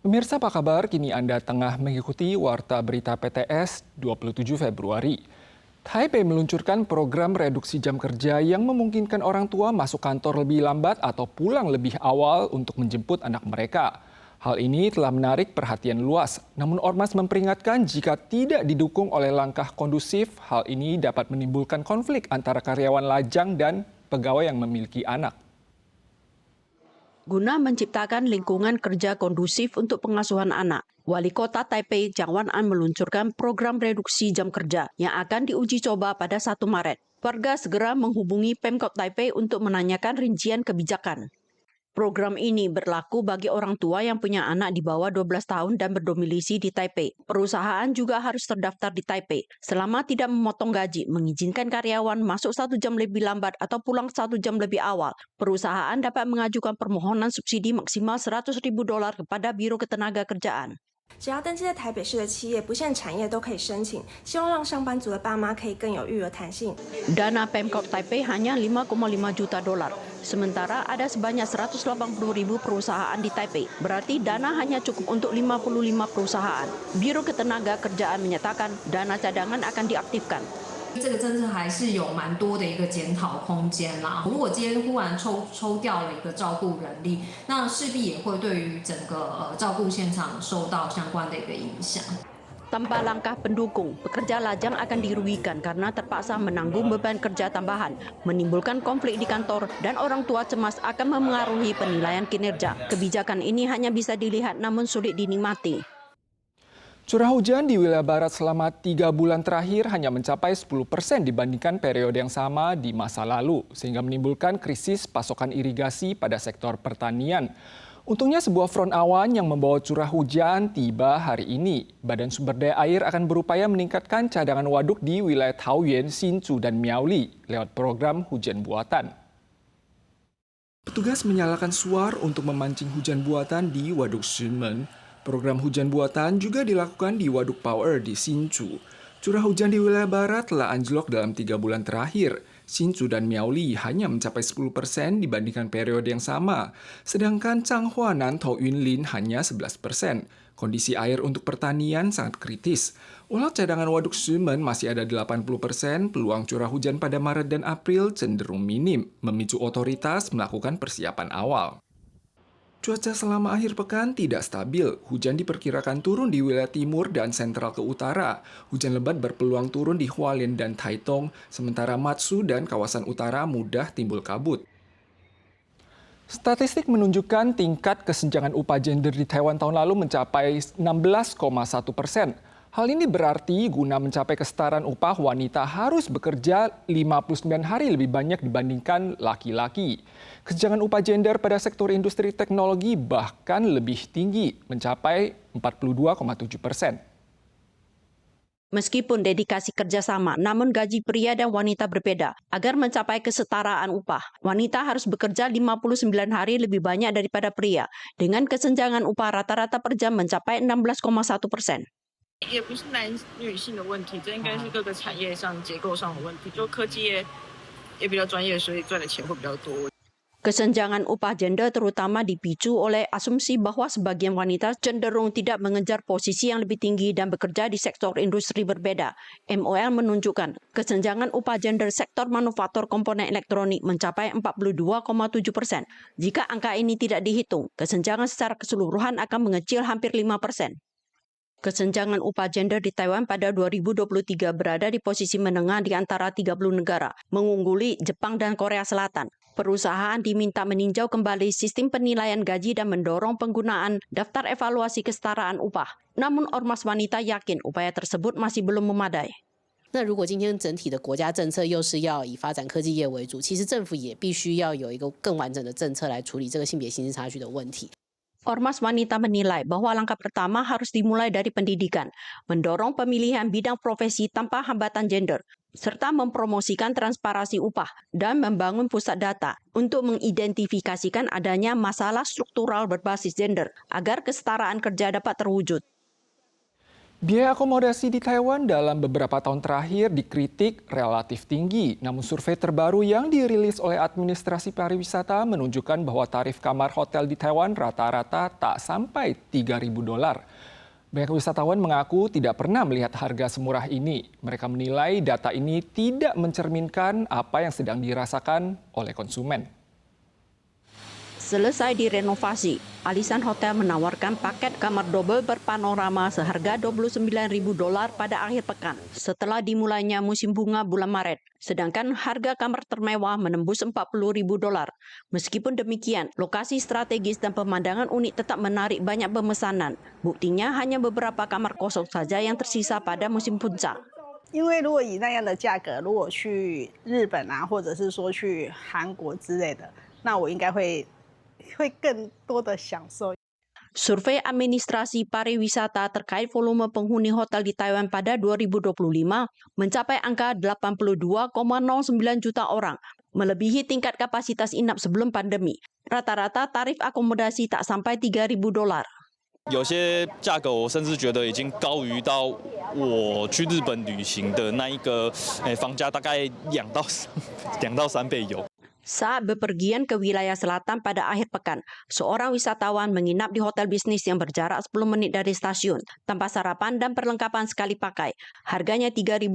Pemirsa apa kabar? Kini Anda tengah mengikuti Warta Berita PTS 27 Februari. Taipei meluncurkan program reduksi jam kerja yang memungkinkan orang tua masuk kantor lebih lambat atau pulang lebih awal untuk menjemput anak mereka. Hal ini telah menarik perhatian luas, namun Ormas memperingatkan jika tidak didukung oleh langkah kondusif, hal ini dapat menimbulkan konflik antara karyawan lajang dan pegawai yang memiliki anak. Guna menciptakan lingkungan kerja kondusif untuk pengasuhan anak, Wali Kota Taipei Jiang Wan-an meluncurkan program reduksi jam kerja yang akan diuji coba pada 1 Maret. Warga segera menghubungi Pemkot Taipei untuk menanyakan rincian kebijakan. Program ini berlaku bagi orang tua yang punya anak di bawah 12 tahun dan berdomisili di Taipei. Perusahaan juga harus terdaftar di Taipei. Selama tidak memotong gaji, mengizinkan karyawan masuk 1 jam lebih lambat atau pulang 1 jam lebih awal, perusahaan dapat mengajukan permohonan subsidi maksimal $100.000 kepada Biro Ketenagakerjaan. 只要登记在台北市的企业，不限产业都可以申请，希望让上班族的爸妈可以更有育儿弹性。 Dana Pemkot Taipei hanya $5,5 juta. Sementara ada sebanyak 180.000 perusahaan di Taipei. Berarti dana hanya cukup untuk 55 perusahaan. Biro Ketenagakerjaan menyatakan dana cadangan akan diaktifkan. 这个政策还是有蛮多的一个检讨空间啦。如果今天忽然抽掉了一个照顾人力，那势必也会对于整个照顾现场受到相关的一个影响。 Tanpa langkah pendukung, pekerja lajang akan dirugikan karena terpaksa menanggung beban kerja tambahan, menimbulkan konflik di kantor, dan orang tua cemas akan memengaruhi penilaian kinerja. Kebijakan ini hanya bisa dilihat namun sulit dinikmati. Curah hujan di wilayah barat selama 3 bulan terakhir hanya mencapai 10% dibandingkan periode yang sama di masa lalu, sehingga menimbulkan krisis pasokan irigasi pada sektor pertanian. Untungnya sebuah front awan yang membawa curah hujan tiba hari ini. Badan Sumber Daya Air akan berupaya meningkatkan cadangan waduk di wilayah Taoyuan, Hsinchu, dan Miaoli lewat program hujan buatan. Petugas menyalakan suar untuk memancing hujan buatan di Waduk Shimen. Program hujan buatan juga dilakukan di Waduk Power di Hsinchu. Curah hujan di wilayah barat telah anjlok dalam 3 bulan terakhir. Hsinchu dan Miaoli hanya mencapai 10% dibandingkan periode yang sama. Sedangkan Changhua dan Taoyuan hanya 11%. Kondisi air untuk pertanian sangat kritis. Walau cadangan Waduk Shimen masih ada 80%, peluang curah hujan pada Maret dan April cenderung minim, memicu otoritas melakukan persiapan awal. Cuaca selama akhir pekan tidak stabil. Hujan diperkirakan turun di wilayah timur dan sentral ke utara. Hujan lebat berpeluang turun di Hualien dan Taitung, sementara Matsu dan kawasan utara mudah timbul kabut. Statistik menunjukkan tingkat kesenjangan upah gender di Taiwan tahun lalu mencapai 16,1%. Hal ini berarti guna mencapai kesetaraan upah, wanita harus bekerja 59 hari lebih banyak dibandingkan laki-laki. Kesenjangan upah gender pada sektor industri teknologi bahkan lebih tinggi, mencapai 42,7%. Meskipun dedikasi kerja sama, namun gaji pria dan wanita berbeda. Agar mencapai kesetaraan upah, wanita harus bekerja 59 hari lebih banyak daripada pria, dengan kesenjangan upah rata-rata per jam mencapai 16,1%. 也不是男女性的问题，这应该是各个产业上结构上的问题。就科技业也比较专业，所以赚的钱会比较多。 Kesenjangan upah gender terutama dipicu oleh asumsi bahwa sebagian wanita cenderung tidak mengejar posisi yang lebih tinggi dan bekerja di sektor industri berbeda. MOL menunjukkan kesenjangan upah gender sektor manufaktur komponen elektronik mencapai 42,7%. Jika angka ini tidak dihitung, kesenjangan secara keseluruhan akan mengecil hampir 5%. Kesenjangan upah gender di Taiwan pada 2023 berada di posisi menengah di antara 30 negara, mengungguli Jepang dan Korea Selatan. Perusahaan diminta meninjau kembali sistem penilaian gaji dan mendorong penggunaan daftar evaluasi kesetaraan upah. Namun Ormas Wanita yakin upaya tersebut masih belum memadai. 那如果今天整体的国家政策又是要以发展科技业为主，其实政府也必须要有一个更完整的政策来处理这个性别薪资差距的问题。 Ormas Wanita menilai bahwa langkah pertama harus dimulai dari pendidikan, mendorong pemilihan bidang profesi tanpa hambatan gender, serta mempromosikan transparansi upah dan membangun pusat data untuk mengidentifikasikan adanya masalah struktural berbasis gender agar kesetaraan kerja dapat terwujud. Biaya akomodasi di Taiwan dalam beberapa tahun terakhir dikritik relatif tinggi. Namun survei terbaru yang dirilis oleh Administrasi Pariwisata menunjukkan bahwa tarif kamar hotel di Taiwan rata-rata tak sampai $3.000. Banyak wisatawan mengaku tidak pernah melihat harga semurah ini. Mereka menilai data ini tidak mencerminkan apa yang sedang dirasakan oleh konsumen. Selesai direnovasi, Alisan Hotel menawarkan paket kamar double berpanorama seharga $29.000 pada akhir pekan setelah dimulainya musim bunga bulan Maret. Sedangkan harga kamar termewah menembus $40.000. Meskipun demikian, lokasi strategis dan pemandangan unik tetap menarik banyak pemesanan. Buktinya hanya beberapa kamar kosong saja yang tersisa pada musim puncak. 因为如果以那样的价格，如果去日本啊，或者是说去韩国之类的，那我应该会更多的享受。 Survei Administrasi Pariwisata terkait volume penghuni hotel di Taiwan pada 2025 mencapai angka 82,09 juta orang, melebihi tingkat kapasitas inap sebelum pandemi. Rata-rata tarif akomodasi tak sampai $3.000. 有些价格我甚至觉得已经高于到我去日本旅行的那一个房价大概2到3倍有。 Saat bepergian ke wilayah selatan pada akhir pekan, seorang wisatawan menginap di hotel bisnis yang berjarak 10 menit dari stasiun, tanpa sarapan dan perlengkapan sekali pakai. Harganya $3.000.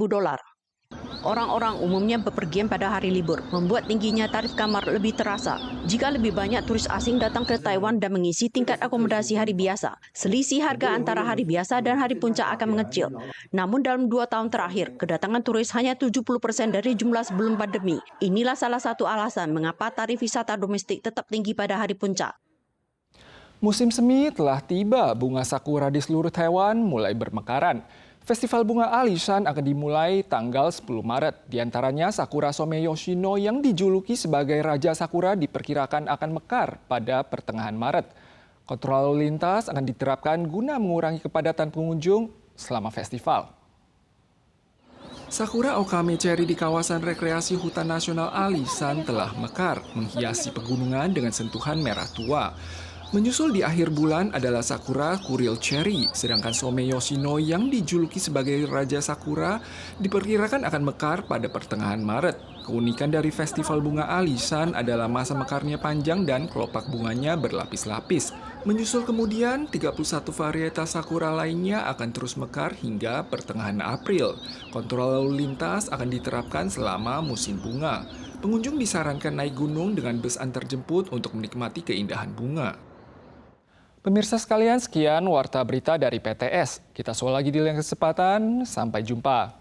Orang-orang umumnya bepergian pada hari libur, membuat tingginya tarif kamar lebih terasa. Jika lebih banyak turis asing datang ke Taiwan dan mengisi tingkat akomodasi hari biasa, selisih harga antara hari biasa dan hari puncak akan mengecil. Namun dalam 2 tahun terakhir, kedatangan turis hanya 70% dari jumlah sebelum pandemi. Inilah salah satu alasan mengapa tarif wisata domestik tetap tinggi pada hari puncak. Musim semi telah tiba, bunga sakura di seluruh Taiwan mulai bermekaran. Festival bunga Alishan akan dimulai tanggal 10 Maret. Di antaranya Sakura Somei Yoshino yang dijuluki sebagai Raja Sakura diperkirakan akan mekar pada pertengahan Maret. Kontrol lalu lintas akan diterapkan guna mengurangi kepadatan pengunjung selama festival. Sakura Okame Cherry di kawasan rekreasi Hutan Nasional Alishan telah mekar, menghiasi pegunungan dengan sentuhan merah tua. Menyusul di akhir bulan adalah Sakura Kuril Cherry, sedangkan Somei Yoshino yang dijuluki sebagai Raja Sakura diperkirakan akan mekar pada pertengahan Maret. Keunikan dari Festival Bunga Alishan adalah masa mekarnya panjang dan kelopak bunganya berlapis-lapis. Menyusul kemudian, 31 varietas Sakura lainnya akan terus mekar hingga pertengahan April. Kontrol lalu lintas akan diterapkan selama musim bunga. Pengunjung disarankan naik gunung dengan bus antarjemput untuk menikmati keindahan bunga. Pemirsa sekalian, sekian Warta Berita dari PTS. Kita soal lagi di lain kesempatan. Sampai jumpa.